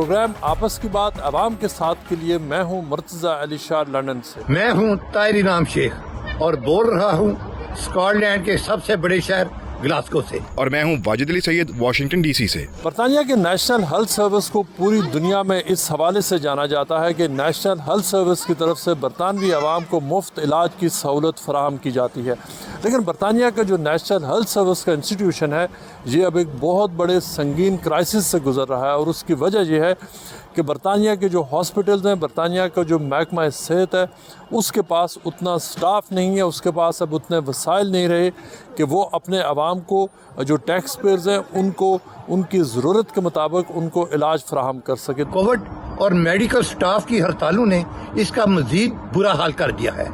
Programme आपस की बात आवाम के साथ के लिए मैं हूं मुर्तज़ा अली शाह लंदन से। मैं हूं ताहिर इनाम शेख और बोल रहा हूं स्कॉटलैंड के सबसे बड़े शहर ग्लासगो से। और मैं हूं वाजिद अली सैयद वाशिंगटन डीसी से। बरतानिया के नेशनल हेल्थ सर्विस को पूरी दुनिया में इस हवाले से जाना जाता है कि नेशनल हेल्थ सर्विस की तरफ से बरतानवी आवाम को मुफ्त इलाज की सहूलत फराहम की जाती है। लेकिन बरतानिया का जो नेशनल हेल्थ सर्विस का इंस्टीट्यूशन है ये अब एक बहुत बड़े संगीन क्राइसिस से गुजर रहा है, और उसकी वजह यह है कि बरतानिया के जो हॉस्पिटल्स हैं, बरतानिया का जो महकमा सेहत है, उसके पास उतना स्टाफ नहीं है, उसके पास अब उतने वसाइल नहीं रहे कि वो अपने आवाम को जो टैक्स पेयर्स हैं उनको उनकी ज़रूरत के मुताबिक उनको इलाज फराहम कर सके। कोविड और मेडिकल स्टाफ की हड़तालों ने इसका मजीद बुरा हाल कर दिया है।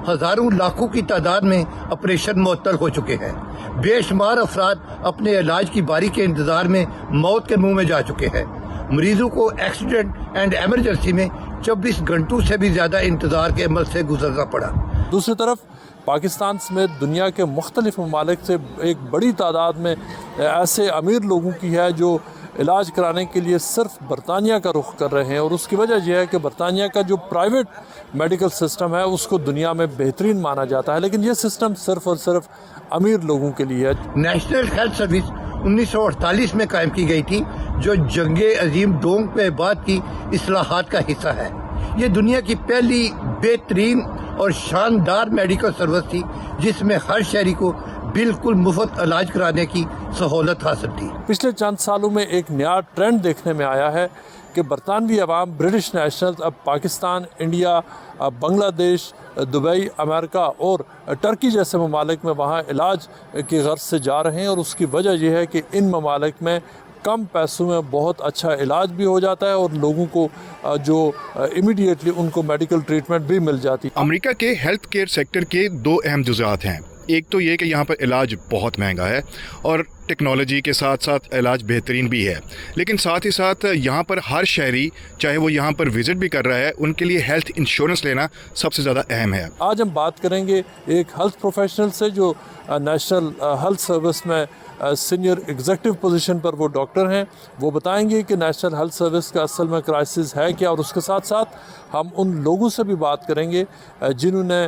हजारों लाखों की तादाद में ऑपरेशन मुअत्तल हो चुके हैं। बेशुमार अफराद अपने इलाज की बारी के इंतजार में मौत के मुंह में जा चुके हैं। मरीजों को एक्सीडेंट एंड एमरजेंसी में 24 घंटों से भी ज़्यादा इंतजार के अमल से गुजरना पड़ा। दूसरी तरफ पाकिस्तान समेत दुनिया के मुख्तलिफ ममालिक से एक बड़ी तादाद में ऐसे अमीर लोगों की है जो इलाज कराने के लिए सिर्फ बरतानिया का रुख कर रहे हैं, और उसकी वजह यह है कि बरतानिया का जो प्राइवेट मेडिकल सिस्टम है उसको दुनिया में बेहतरीन माना जाता है, लेकिन ये सिस्टम सिर्फ और सिर्फ अमीर लोगों के लिए है। नेशनल हेल्थ सर्विस 1948 में कायम की गई थी, जो जंगे अजीम डोंग के बाद की इस्लाहात का हिस्सा है। ये दुनिया की पहली बेहतरीन और शानदार मेडिकल सर्विस थी जिसमें हर शहरी को बिल्कुल मुफ्त इलाज कराने की सहूलत हासिल थी। पिछले चंद सालों में एक नया ट्रेंड देखने में आया है कि बरतानवी अवाम ब्रिटिश नेशनल्स अब Pakistan, India, Bangladesh, Dubai, America और टर्की जैसे ममालिक में वहाँ इलाज की गर्ज से जा रहे हैं, और उसकी वजह यह है कि इन ममालिक में कम पैसों में बहुत अच्छा इलाज भी हो जाता है और लोगों को जो इमीडिएटली उनको मेडिकल ट्रीटमेंट भी मिल जाती है। अमेरिका के हेल्थ केयर सेक्टर के दो अहम जुज़ात हैं। एक तो ये कि यहाँ पर इलाज बहुत महंगा है और टेक्नोलॉजी के साथ साथ इलाज बेहतरीन भी है, लेकिन साथ ही साथ यहाँ पर हर शहरी चाहे वो यहाँ पर विज़िट भी कर रहा है उनके लिए हेल्थ इंश्योरेंस लेना सबसे ज़्यादा अहम है। आज हम बात करेंगे एक हेल्थ प्रोफेशनल से जो नेशनल हेल्थ सर्विस में सीनियर एग्जीक्यूटिव पोजीशन पर वो डॉक्टर हैं। वो बताएंगे कि नेशनल हेल्थ सर्विस का असल में क्राइसिस है क्या, और उसके साथ साथ हम उन लोगों से भी बात करेंगे जिन्होंने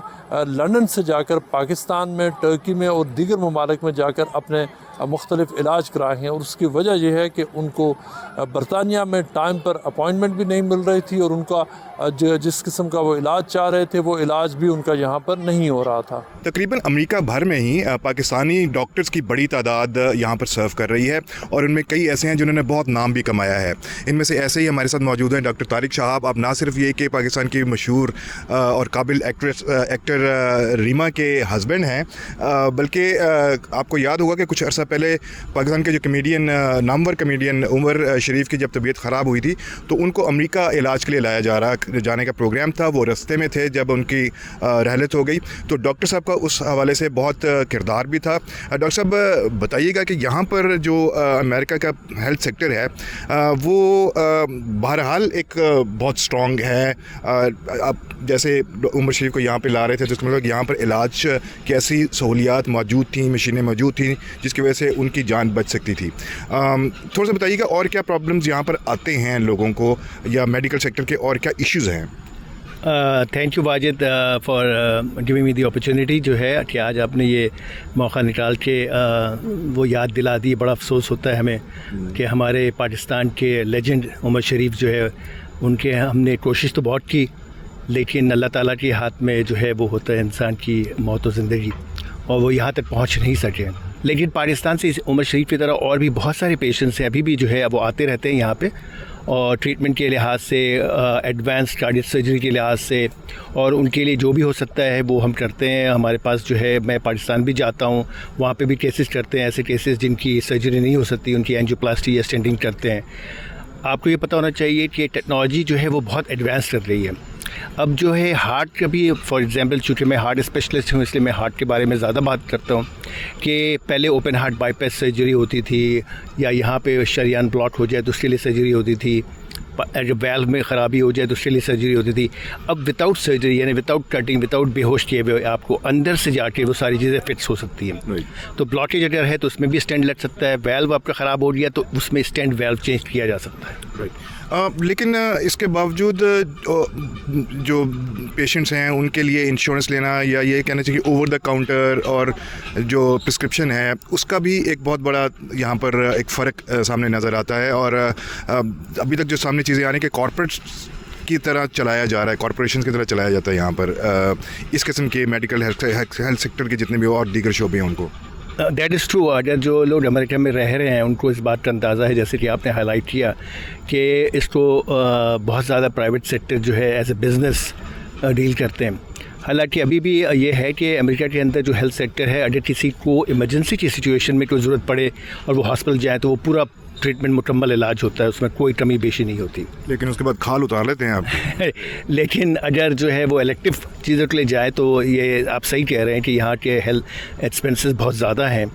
लंदन से जाकर पाकिस्तान में, टर्की में और दीगर ममालिक में जाकर अपने मुख्तलिफ इलाज कराए हैं, और उसकी वजह यह है कि उनको बरतानिया में टाइम पर अपॉइंटमेंट भी नहीं मिल रही थी, और उनका जिस किस्म का वो इलाज चाह रहे थे वो इलाज भी उनका यहाँ पर नहीं हो रहा था। तकरीबन अमेरिका भर में ही पाकिस्तानी डॉक्टर्स की बड़ी तादाद यहाँ पर सर्व कर रही है, और उनमें कई ऐसे हैं जिन्होंने बहुत नाम भी कमाया है। इनमें से ऐसे ही हमारे साथ मौजूद हैं डॉक्टर तारिक शाहाब। आप ना सिर्फ ये कि पाकिस्तान की मशहूर और काबिल एक्टर रीमा के हस्बैंड हैं, बल्कि आपको याद होगा कि कुछ अर्सा पहले पाकिस्तान के जो कमेडियन, नामवर कमेडियन उमर शरीफ की जब तबीयत ख़राब हुई थी तो उनको अमेरिका इलाज के लिए जाने का प्रोग्राम था। वो रास्ते में थे जब उनकी रहलत हो गई, तो डॉक्टर साहब का उस हवाले से बहुत किरदार भी था। डॉक्टर साहब बताइएगा कि यहाँ पर जो अमेरिका का हेल्थ सेक्टर है वो बहरहाल एक बहुत स्ट्रॉन्ग है। अब जैसे उमर शरीफ को यहाँ पे ला रहे थे तो उसका मतलब यहाँ पर इलाज की ऐसी सहूलियात मौजूद थी, मशीनें मौजूद थी जिसकी वजह से उनकी जान बच सकती थी। थोड़ा सा बताइएगा और क्या प्रॉब्लम्स यहाँ पर आते हैं लोगों को, या मेडिकल सेक्टर के और क्या इश्यूज़ हैं? Thank you Wajid for giving me the opportunity, जो है कि आज आपने ये मौका निकाल के वो याद दिला दी। बड़ा अफसोस होता है हमें कि हमारे पाकिस्तान के लेजेंड उमर शरीफ जो है उनके हमने कोशिश तो बहुत की, लेकिन अल्लाह ताला के हाथ में जो है वो होता है इंसान की मौत और ज़िंदगी, और वो यहाँ तक पहुँच नहीं सके। लेकिन पाकिस्तान से इस उमर शरीफ की तरह और भी बहुत सारे पेशेंट्स हैं, अभी भी जो है वो आते रहते हैं यहाँ पे, और ट्रीटमेंट के लिहाज से, एडवांस कार्डियक सर्जरी के लिहाज से, और उनके लिए जो भी हो सकता है वो हम करते हैं। हमारे पास जो है, मैं पाकिस्तान भी जाता हूँ, वहाँ पे भी केसेस करते हैं, ऐसे केसेस जिनकी सर्जरी नहीं हो सकती उनकी एंजियोप्लास्टी या स्टेंटिंग करते हैं। आपको ये पता होना चाहिए कि टेक्नोलॉजी जो है वो बहुत एडवांस कर रही है। अब जो है हार्ट का भी, फॉर एग्जांपल चूँकि मैं हार्ट स्पेशलिस्ट हूँ इसलिए मैं हार्ट के बारे में ज़्यादा बात करता हूँ कि पहले ओपन हार्ट बाईपास सर्जरी होती थी, या यहाँ पे शरियान ब्लॉक हो जाए तो उसके लिए सर्जरी होती थी, जब वेल्व में ख़राबी हो जाए तो उसके लिए सर्जरी होती थी। अब विदाउट सर्जरी यानी विदाउट कटिंग, विदाउट बेहोश किए हुए आपको अंदर से जाके वो सारी चीज़ें फिक्स हो सकती हैं। तो ब्लॉकेज अगर है तो उसमें भी स्टेंट लग सकता है, वेल्व आपका ख़राब हो गया तो उसमें स्टेंट वेल्व चेंज किया जा सकता है। لیکن اس کے باوجود جو پیشنٹس ہیں ان کے لیے انشورنس لینا یا یہ کہنا چاہیے کہ اوور دا کاؤنٹر اور جو پرسکرپشن ہے اس کا بھی ایک بہت بڑا یہاں پر ایک فرق سامنے نظر آتا ہے. اور ابھی تک جو سامنے چیزیں آ رہی ہیں کہ کارپوریٹ کی طرح چلایا جا رہا ہے, کارپوریشن کی طرح چلایا جاتا ہے یہاں پر اس قسم کے میڈیکل ہیلتھ سیکٹر کے جتنے بھی اور دیگر شعبے ہیں ان کو. That is true. اگر جو لوگ امریکہ میں رہ رہے ہیں ان کو اس بات کا اندازہ ہے, جیسے کہ آپ نے ہائی لائٹ کیا کہ اس کو بہت زیادہ پرائیویٹ سیکٹر جو ہے ایز اے بزنس ڈیل کرتے ہیں. حالانکہ ابھی بھی یہ ہے کہ امریکہ کے اندر جو ہیلتھ سیکٹر ہے, اگر کسی کو ایمرجنسی کی سچویشن میں کوئی ضرورت پڑے اور وہ ہاسپٹل جائیں تو وہ پورا ٹریٹمنٹ مکمل علاج ہوتا ہے, اس میں کوئی کمی بیشی نہیں ہوتی. لیکن اس کے بعد کھال اتار لیتے ہیں آپ. لیکن اگر جو ہے وہ الیکٹیو چیزوں کے لیے جائے تو یہ آپ صحیح کہہ رہے ہیں کہ یہاں کے ہیلتھ ایکسپینسز بہت زیادہ ہیں,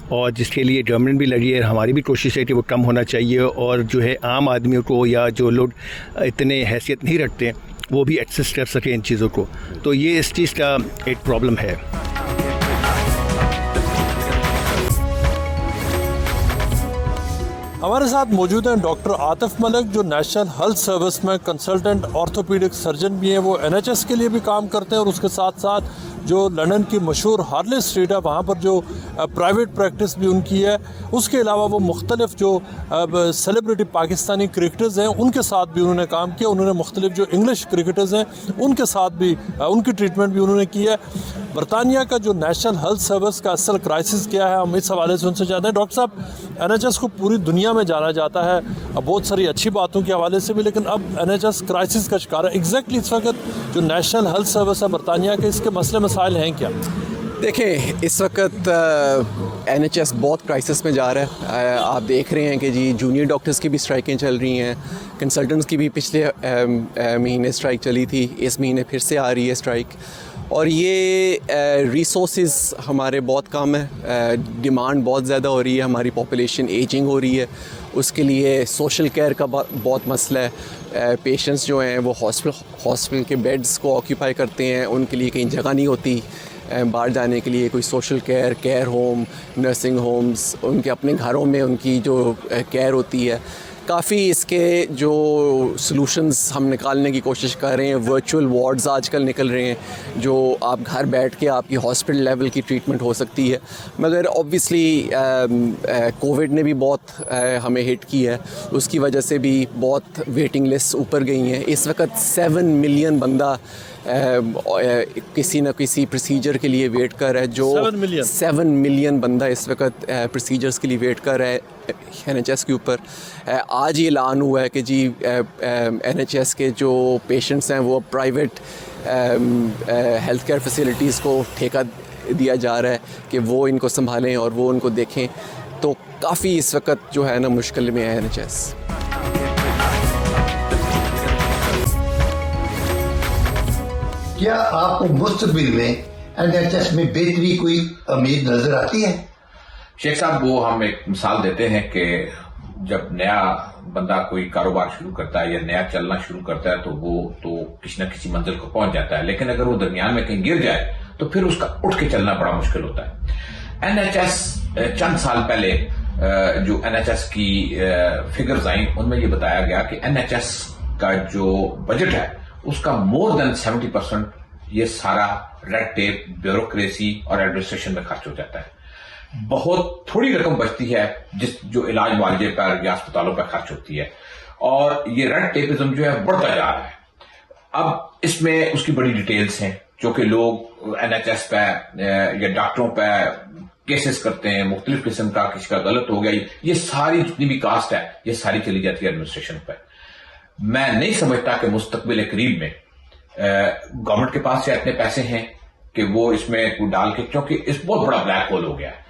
اور جس کے لیے گورنمنٹ بھی لگی ہے, ہماری بھی کوشش ہے کہ وہ کم ہونا چاہیے, اور جو ہے عام آدمیوں کو یا جو لوگ اتنے حیثیت نہیں رکھتے وہ بھی ایکسیس کر سکیں ان چیزوں کو. تو یہ اس چیز کا ایک پرابلم ہے. ہمارے ساتھ موجود ہیں ڈاکٹر عاطف ملک, جو نیشنل ہیلتھ سروس میں کنسلٹنٹ آرتھوپیڈک سرجن بھی ہیں. وہ NHS کے لیے بھی کام کرتے ہیں, اور اس کے ساتھ ساتھ جو لندن کی مشہور ہارلے اسٹریٹ ہے وہاں پر جو پرائیویٹ پریکٹس بھی ان کی ہے. اس کے علاوہ وہ مختلف جو سیلیبریٹی پاکستانی کرکٹرز ہیں ان کے ساتھ بھی انہوں نے کام کیا. انہوں نے مختلف جو انگلش کرکٹرز ہیں ان کے ساتھ بھی ان کی ٹریٹمنٹ بھی انہوں نے کی ہے. برطانیہ کا جو نیشنل ہیلتھ سروس کا اصل کرائسس کیا ہے, ہم اس حوالے سے ان سے جانتے ہیں. ڈاکٹر صاحب, NHS کو پوری دنیا میں جانا جاتا ہے بہت ساری اچھی باتوں کے حوالے سے بھی, لیکن اب NHS کرائسس کا شکار ہے. ایگزیکٹلی اس وقت جو نیشنل ہیلتھ سروس ہے برطانیہ کے, اس کے مسئلے مسائل ہیں کیا؟ دیکھیں, اس وقت NHS بہت کرائسس میں جا رہا ہے. آپ دیکھ رہے ہیں کہ جی جونیئر ڈاکٹرز کی بھی اسٹرائکیں چل رہی ہیں, کنسلٹنٹس کی بھی پچھلے مہینے اسٹرائک چلی تھی, اس مہینے پھر سے آ رہی ہے اسٹرائک. اور یہ ریسورسز ہمارے بہت کم ہے, ڈیمانڈ بہت زیادہ ہو رہی ہے, ہماری پاپولیشن ایجنگ ہو رہی ہے, اس کے لیے سوشل کیئر کا بہت مسئلہ ہے. پیشنٹس جو ہیں وہ ہاسپٹل کے بیڈز کو آکیوپائی کرتے ہیں, ان کے لیے کہیں جگہ نہیں ہوتی باہر جانے کے لیے. کوئی social care home, nursing homes, ان کے اپنے گھروں میں ان کی جو کیئر ہوتی ہے. کافی اس کے جو سلوشنز ہم نکالنے کی کوشش کر رہے ہیں. ورچوئل وارڈز آج کل نکل رہے ہیں جو آپ گھر بیٹھ کے آپ کی ہاسپٹل لیول کی ٹریٹمنٹ ہو سکتی ہے. مگر اوبویسلی کووڈ نے بھی بہت ہمیں ہٹ کی ہے, اس کی وجہ سے بھی بہت ویٹنگ لسٹ اوپر گئی ہیں. اس وقت 7 ملین بندہ کسی نہ کسی پروسیجر کے لیے ویٹ کر رہا ہے. جو 7 ملین بندہ اس وقت پروسیجرز کے لیے ویٹ کر رہا ہے NHS کے اوپر. آج یہ اعلان ہوا ہے کہ جی NHS کے جو پیشنٹس ہیں وہ پرائیویٹ ہیلتھ کیئر فیسلٹیز کو ٹھیکہ دیا جا رہا ہے کہ وہ ان کو سنبھالیں اور وہ ان کو دیکھیں. تو کافی اس وقت جو ہے نا مشکل میں ہے NHS. کیا آپ کو مستقبل میں NHS میں بہتری کوئی امید نظر آتی ہے؟ شیخ صاحب, وہ ہم ایک مثال دیتے ہیں کہ جب نیا بندہ کوئی کاروبار شروع کرتا ہے یا نیا چلنا شروع کرتا ہے تو وہ تو کسی نہ کسی منزل کو پہنچ جاتا ہے, لیکن اگر وہ درمیان میں کہیں گر جائے تو پھر اس کا اٹھ کے چلنا بڑا مشکل ہوتا ہے. NHS چند سال پہلے جو NHS کی فگرز آئیں ان میں یہ بتایا گیا کہ NHS کا جو بجٹ ہے اس کا مور دین 70% یہ سارا ریڈ ٹیپ, بیوروکریسی اور ایڈمنسٹریشن میں خرچ ہو جاتا ہے. بہت تھوڑی رقم بچتی ہے جو علاج معالجے پر یا اسپتالوں پر خرچ ہوتی ہے, اور یہ ریڈ ٹیپزم جو ہے بڑھتا جا رہا ہے. اب اس میں اس کی بڑی ڈیٹیلز ہیں جو کہ لوگ NHS پہ یا ڈاکٹروں پہ کیسز کرتے ہیں, مختلف قسم کا کسی کا غلط ہو گیا, یہ ساری جتنی بھی کاسٹ ہے یہ ساری چلی جاتی ہے ایڈمنسٹریشن پہ. میں نہیں سمجھتا کہ مستقبل قریب میں گورنمنٹ کے پاس سے اتنے پیسے ہیں کہ وہ اس میں کوئی ڈال کے, کیونکہ اس بہت بڑا بلیک ہول ہو گیا ہے.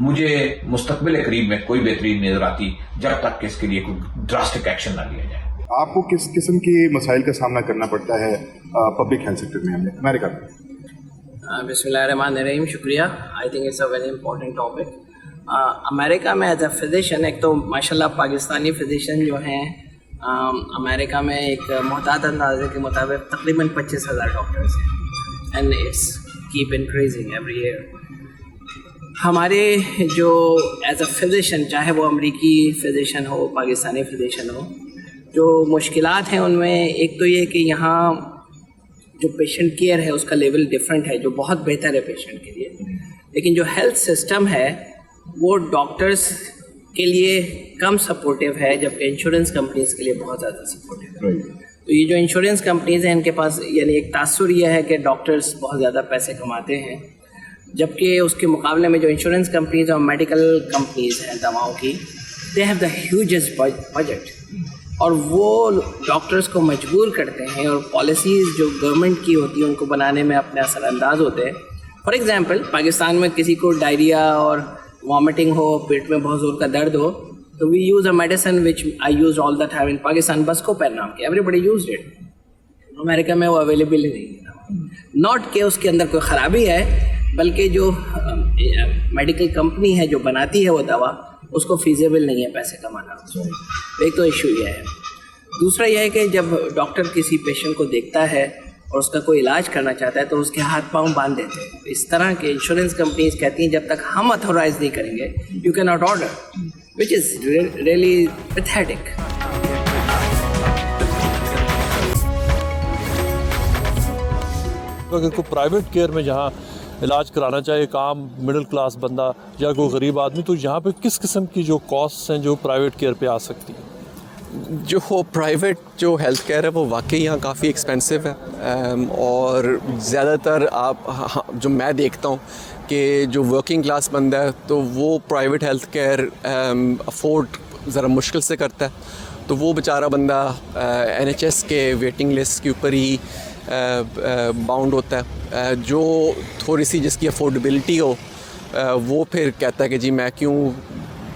مجھے مستقبل قریب میں کوئی بہتری نہیں نظر آتی جب تک کہ اس کے لیے کوئی ڈراسٹک ایکشن نہ لیا جائے. آپ کو کس قسم کی مسائل کا سامنا کرنا پڑتا ہے پبلک ہیلتھ سیکٹر میں امریکہ میں؟ بسم اللہ الرحمن الرحیم, شکریہ. I think it's a very important topic. امریکہ میں ایز اے فزیشین, ایک تو ماشاء اللہ پاکستانی فزیشین جو ہیں امریکہ میں ایک محتاط اندازے کے مطابق تقریباً 25,000 ڈاکٹرس ہیں, and it's keep increasing every year. ہمارے جو ایز اے فزیشین, چاہے وہ امریکی فزیشین ہو, پاکستانی فزیشین ہو, جو مشکلات ہیں ان میں ایک تو یہ کہ یہاں جو پیشنٹ کیئر ہے اس کا لیول ڈفرینٹ ہے، جو بہت بہتر ہے پیشنٹ کے لیے، لیکن جو ہیلتھ سسٹم ہے وہ ڈاکٹرز کے لیے کم سپورٹیو ہے، جبکہ انشورنس کمپنیز کے لیے بہت زیادہ سپورٹیو ہے. تو یہ جو انشورنس کمپنیز ہیں ان کے پاس یعنی ایک تاثر یہ ہے کہ ڈاکٹرز بہت زیادہ پیسے کماتے ہیں، جبکہ اس کے مقابلے میں جو انشورنس کمپنیز اور میڈیکل کمپنیز ہیں دواؤں کی، دے ہیو دا ہیوجسٹ بجٹ، اور وہ ڈاکٹرز کو مجبور کرتے ہیں اور پالیسیز جو گورنمنٹ کی ہوتی ہیں ان کو بنانے میں اپنے اثر انداز ہوتے ہیں. فار ایگزامپل پاکستان میں کسی کو ڈائریا اور وامٹنگ ہو، پیٹ میں بہت زور کا درد ہو، تو we use a medicine which I use all the time in Pakistan, Buscopan نام کی، ایوری بڈی یوزڈ اٹ. امریکہ میں وہ اویلیبل ہی نہیں ہے. ناٹ کہ اس کے اندر کوئی خرابی ہے، بلکہ جو میڈیکل کمپنی ہے جو بناتی ہے وہ دوا، اس کو فیزیبل نہیں ہے پیسے کمانا. ایک تو ایشو یہ ہے. دوسرا یہ ہے کہ جب ڈاکٹر کسی پیشنٹ کو دیکھتا ہے اور اس کا کوئی علاج کرنا چاہتا ہے تو اس کے ہاتھ پاؤں باندھ دیتے ہیں. اس طرح کے انشورنس کمپنیز کہتی ہیں جب تک ہم اتھورائز نہیں کریں گے you can not order, which is really pathetic. اگر کوئی پرائیویٹ کیئر میں جہاں علاج کرانا چاہے ایک عام مڈل کلاس بندہ یا کوئی غریب آدمی، تو یہاں پہ کس قسم کی جو کاسٹ ہیں جو پرائیویٹ کیئر پہ آ سکتی ہیں؟ جو پرائیویٹ جو ہیلتھ کیئر ہے وہ واقعی یہاں کافی ایکسپینسو ہے، اور زیادہ تر جو میں دیکھتا ہوں کہ جو ورکنگ کلاس بندہ ہے تو وہ پرائیویٹ ہیلتھ کیئر افورڈ ذرا مشکل سے کرتا ہے، تو وہ بیچارہ بندہ NHS کے ویٹنگ لسٹ کے اوپر ہی باؤنڈ ہوتا ہے. جو تھوڑی سی جس کی افورڈیبلٹی ہو وہ پھر کہتا ہے کہ جی میں کیوں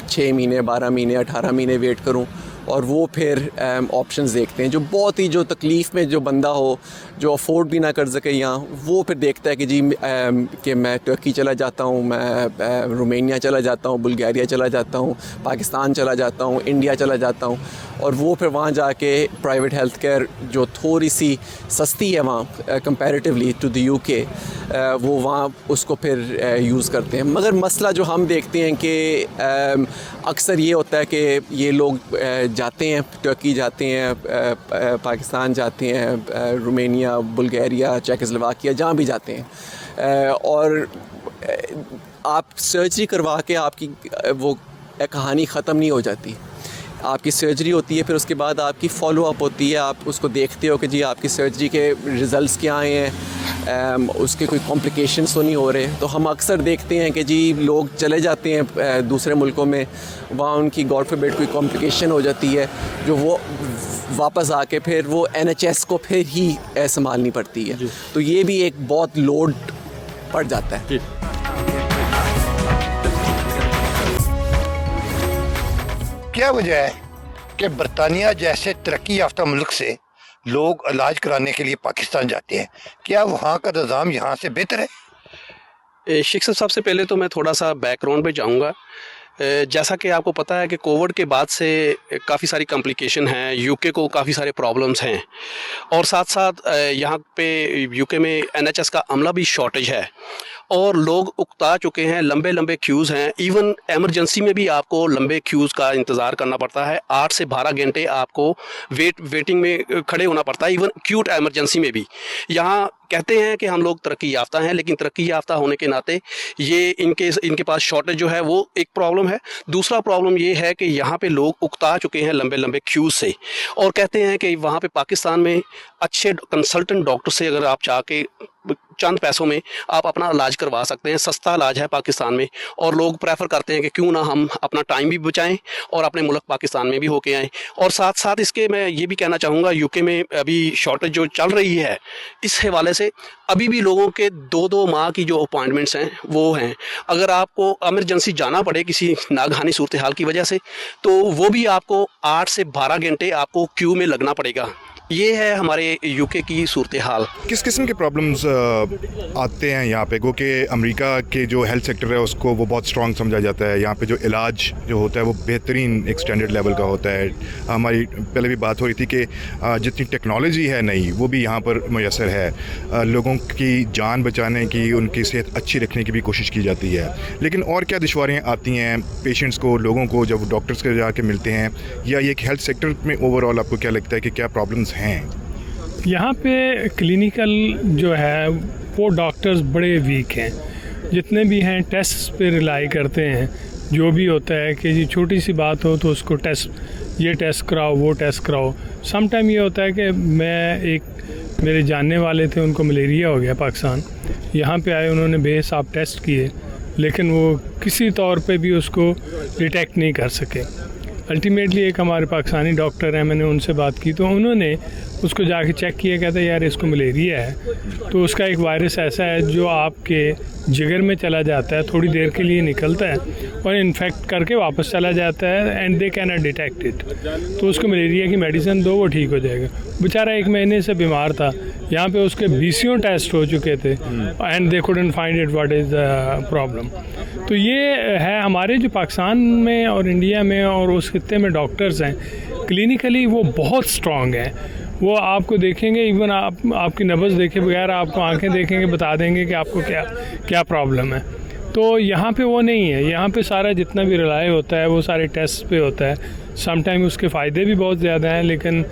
6 مہینے 12 مہینے 18 مہینے ویٹ کروں، اور وہ پھر آپشنز دیکھتے ہیں. جو بہت ہی جو تکلیف میں جو بندہ ہو جو افورڈ بھی نہ کر سکے یہاں، وہ پھر دیکھتا ہے کہ جی کہ میں ٹرکی چلا جاتا ہوں، میں رومینیا چلا جاتا ہوں، بلغاریہ چلا جاتا ہوں، پاکستان چلا جاتا ہوں، انڈیا چلا جاتا ہوں، اور وہ پھر وہاں جا کے پرائیویٹ ہیلتھ کیئر جو تھوڑی سی سستی ہے وہاں کمپیریٹیولی ٹو دی UK، وہ وہاں اس کو پھر یوز کرتے ہیں. مگر مسئلہ جو ہم دیکھتے ہیں کہ اکثر یہ ہوتا ہے کہ یہ لوگ جاتے ہیں، ٹرکی جاتے ہیں، پاکستان جاتے ہیں، رومینیا، بلغاریہ، چیکوسلوواکیہ، جہاں بھی جاتے ہیں، اور آپ سرجری کروا کے آپ کی وہ کہانی ختم نہیں ہو جاتی. آپ کی سرجری ہوتی ہے، پھر اس کے بعد آپ کی فالو اپ ہوتی ہے، آپ اس کو دیکھتے ہو کہ جی آپ کی سرجری کے ریزلٹس کیا آئے ہیں، اس کے کوئی کمپلیکیشنس تو نہیں ہو رہے. تو ہم اکثر دیکھتے ہیں کہ جی لوگ چلے جاتے ہیں دوسرے ملکوں میں، وہاں ان کی گاڈ فاربڈ کوئی کمپلیکیشن ہو جاتی ہے، جو وہ واپس آ کے پھر وہ NHS کو پھر ہی سنبھالنی پڑتی ہے. تو یہ بھی ایک بہت لوڈ پڑ جاتا ہے. کیا وجہ ہے کہ برطانیہ جیسے ترقی یافتہ ملک سے لوگ علاج کرانے کے لیے پاکستان جاتے ہیں؟ کیا وہاں کا نظام یہاں سے بہتر ہے؟ شیخ صاحب، سب سے پہلے تو میں تھوڑا سا بیک گراؤنڈ پہ جاؤں گا. جیسا کہ آپ کو پتہ ہے کہ کووڈ کے بعد سے کافی ساری کمپلیکیشن ہیں، UK کو کافی سارے پرابلمز ہیں، اور ساتھ ساتھ یہاں پہ UK میں NHS کا عملہ بھی شارٹیج ہے، اور لوگ اکتا چکے ہیں، لمبے لمبے کیوز ہیں. ایون ایمرجنسی میں بھی آپ کو لمبے کیوز کا انتظار کرنا پڑتا ہے، 8 سے 12 گھنٹے آپ کو ویٹنگ میں کھڑے ہونا پڑتا ہے، ایون ایکیوٹ ایمرجنسی میں بھی. یہاں کہتے ہیں کہ ہم لوگ ترقی یافتہ ہیں، لیکن ترقی یافتہ ہونے کے ناطے یہ ان کے پاس شارٹیج جو ہے وہ ایک پرابلم ہے. دوسرا پرابلم یہ ہے کہ یہاں پہ لوگ اکتا چکے ہیں لمبے لمبے کیوز سے، اور کہتے ہیں کہ وہاں پہ پاکستان میں اچھے کنسلٹنٹ ڈاکٹر سے اگر آپ چاہ کے چند پیسوں میں آپ اپنا علاج کروا سکتے ہیں، سستا علاج ہے پاکستان میں، اور لوگ پریفر کرتے ہیں کہ کیوں نہ ہم اپنا ٹائم بھی بچائیں اور اپنے ملک پاکستان میں بھی ہو کے آئیں. اور ساتھ ساتھ اس کے میں یہ بھی کہنا چاہوں گا، UK میں ابھی شارٹیج جو چل رہی ہے، اس حوالے سے ابھی بھی لوگوں کے 2 ماہ کی جو اپوائنٹمنٹس ہیں وہ ہیں. اگر آپ کو ایمرجنسی جانا پڑے کسی ناگہانی صورتحال کی وجہ سے، تو وہ بھی آپ کو 8 سے 12 گھنٹے آپ کو کیو میں لگنا پڑے گا. یہ ہے ہمارے یو کے کی صورتحال. کس قسم کے پرابلمز آتے ہیں یہاں پہ؟ کہ امریکہ کے جو ہیلتھ سیکٹر ہے اس کو وہ بہت اسٹرانگ سمجھا جاتا ہے. یہاں پہ جو علاج جو ہوتا ہے وہ بہترین ایک اسٹینڈرڈ لیول کا ہوتا ہے. ہماری پہلے بھی بات ہو رہی تھی کہ جتنی ٹیکنالوجی ہے نئی وہ بھی یہاں پر میسر ہے. لوگوں کی جان بچانے کی، ان کی صحت اچھی رکھنے کی بھی کوشش کی جاتی ہے. لیکن اور کیا دشواریاں آتی ہیں پیشنٹس کو، لوگوں کو جب ڈاکٹرس کے جا کے ملتے ہیں، یا یہ ہیلتھ سیکٹر میں اوور آل آپ کو کیا لگتا ہے کہ کیا پرابلمس ہیں؟ یہاں پہ کلینیکل جو ہے وہ ڈاکٹرز بڑے ویک ہیں. جتنے بھی ہیں ٹیسٹ پہ ریلائی کرتے ہیں. جو بھی ہوتا ہے کہ جی چھوٹی سی بات ہو تو اس کو ٹیسٹ، یہ ٹیسٹ کراؤ، وہ ٹیسٹ کراؤ. سم ٹائم یہ ہوتا ہے کہ میرے جاننے والے تھے، ان کو ملیریا ہو گیا پاکستان. یہاں پہ آئے، انہوں نے بے حساب ٹیسٹ کیے، لیکن وہ کسی طور پہ بھی اس کو ڈیٹیکٹ نہیں کر سکے. الٹیمیٹلی ایک ہمارے پاکستانی ڈاکٹر ہیں، میں نے ان سے بات کی تو انہوں نے اس کو جا کے چیک کیا، کہتے ہیں یار اس کو ملیریا ہے. تو اس کا ایک وائرس ایسا ہے جو آپ کے جگر میں چلا جاتا ہے، تھوڑی دیر کے لیے نکلتا ہے اور انفیکٹ کر کے واپس چلا جاتا ہے، and they can not detect it. تو اس کو ملیریا کی میڈیسن دو، وہ ٹھیک ہو جائے گا. بیچارہ 1 مہینے سے بیمار تھا. یہاں پہ اس کے 20 ٹیسٹ ہو چکے تھے and they couldn't find it what is the problem. تو یہ ہے ہمارے جو پاکستان میں اور انڈیا میں اور اس خطے میں ڈاکٹرز ہیں، کلینیکلی وہ بہت اسٹرانگ ہیں. وہ آپ کو دیکھیں گے، ایون آپ کی نبض دیکھے بغیر آپ کو آنکھیں دیکھیں گے، بتا دیں گے کہ آپ کو کیا پرابلم ہے. تو یہاں پہ وہ نہیں ہے. یہاں پہ سارا جتنا بھی ریلائی ہوتا ہے وہ سارے ٹیسٹ پہ ہوتا ہے. سم ٹائم اس کے فائدے بھی بہت زیادہ ہیں، لیکن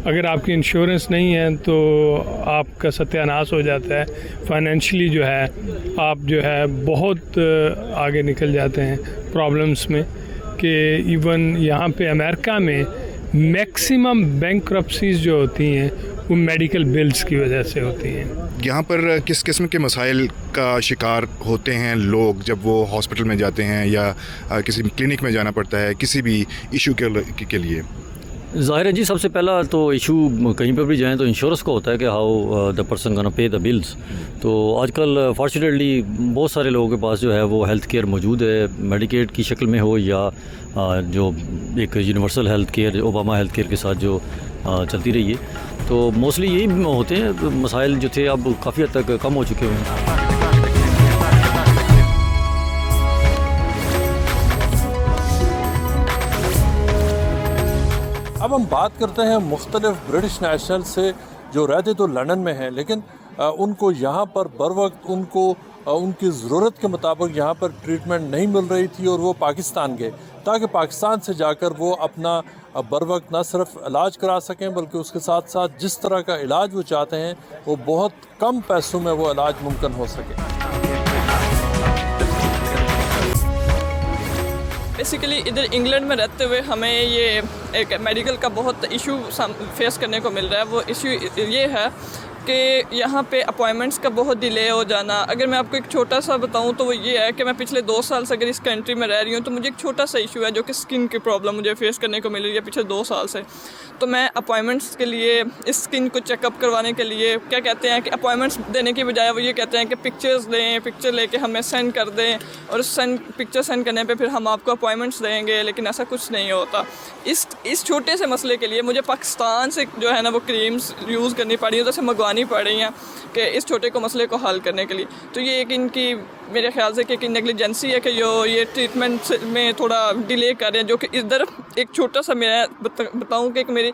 اگر آپ کی انشورنس نہیں ہے تو آپ کا ستیہ ناش ہو جاتا ہے. فائنینشلی جو ہے آپ جو ہے بہت آگے نکل جاتے ہیں پرابلمس میں. کہ ایون یہاں پہ امریکہ میں میکسیمم بینکرپسیز جو ہوتی ہیں وہ میڈیکل بلز کی وجہ سے ہوتی ہیں. یہاں پر کس قسم کے مسائل کا شکار ہوتے ہیں لوگ جب وہ ہاسپٹل میں جاتے ہیں یا کسی کلینک میں جانا پڑتا ہے کسی بھی ایشو کے لیے؟ ظاہر ہے جی، سب سے پہلا تو ایشو کہیں پر بھی جائیں تو انشورنس کا ہوتا ہے کہ how the person gonna pay the bills. تو آج کل فارچونیٹلی بہت سارے لوگوں کے پاس جو ہے وہ ہیلتھ کیئر موجود ہے، میڈیکیڈ کی شکل میں ہو یا جو ایک universal health care Obama health care کے ساتھ جو چلتی رہی ہے. تو موسٹلی یہی ہوتے ہیں مسائل جو تھے، اب کافی حد تک کم ہو چکے ہوئے ہیں. اب ہم بات کرتے ہیں مختلف برٹش نیشنل سے جو رہتے تو لندن میں ہیں، لیکن ان کو یہاں پر بر وقت ان کو ان کی ضرورت کے مطابق یہاں پر ٹریٹمنٹ نہیں مل رہی تھی اور وہ پاکستان گئے تاکہ پاکستان سے جا کر وہ اپنا بر وقت نہ صرف علاج کرا سکیں بلکہ اس کے ساتھ ساتھ جس طرح کا علاج وہ چاہتے ہیں وہ بہت کم پیسوں میں وہ علاج ممکن ہو سکے. بیسیکلی ادھر انگلینڈ میں رہتے ہوئے ہمیں یہ ایک میڈیکل کا بہت ایشو فیس کرنے کو مل رہا ہے. وہ ایشو یہ ہے کہ یہاں پہ اپوائنمنٹس کا بہت ڈیلے ہو جانا. اگر میں آپ کو ایک چھوٹا سا بتاؤں تو وہ یہ ہے کہ میں پچھلے 2 سال سے اگر اس کنٹری میں رہ رہی ہوں تو مجھے ایک چھوٹا سا ایشو ہے جو کہ اسکن کی پرابلم مجھے فیس کرنے کو مل رہی ہے پچھلے 2 سال سے. تو میں اپوائنمنٹس کے لیے اس اسکن کو چیک اپ کروانے کے لیے کیا کہتے ہیں کہ اپوائنمنٹس دینے کی بجائے وہ یہ کہتے ہیں کہ پکچر لے کے ہمیں سینڈ کر دیں اور پکچر سینڈ کرنے پہ پھر ہم آپ کو اپوائنمنٹس دیں گے، لیکن ایسا کچھ نہیں ہوتا. اس چھوٹے سے مسئلے کے لیے مجھے پاکستان سے جو ہے نا وہ کریمز یوز کرنی پڑی ہیں، جیسے منگوانی پڑ رہی ہیں کہ اس چھوٹے کو مسئلے کو حل کرنے کے لیے. تو یہ ایک ان کی میرے خیال سے کہ ایک نیگلیجنسی ہے کہ یہ ٹریٹمنٹ میں تھوڑا ڈیلے کر رہے ہیں. جو کہ ادھر ایک چھوٹا سا میں بتاؤں کہ ایک میری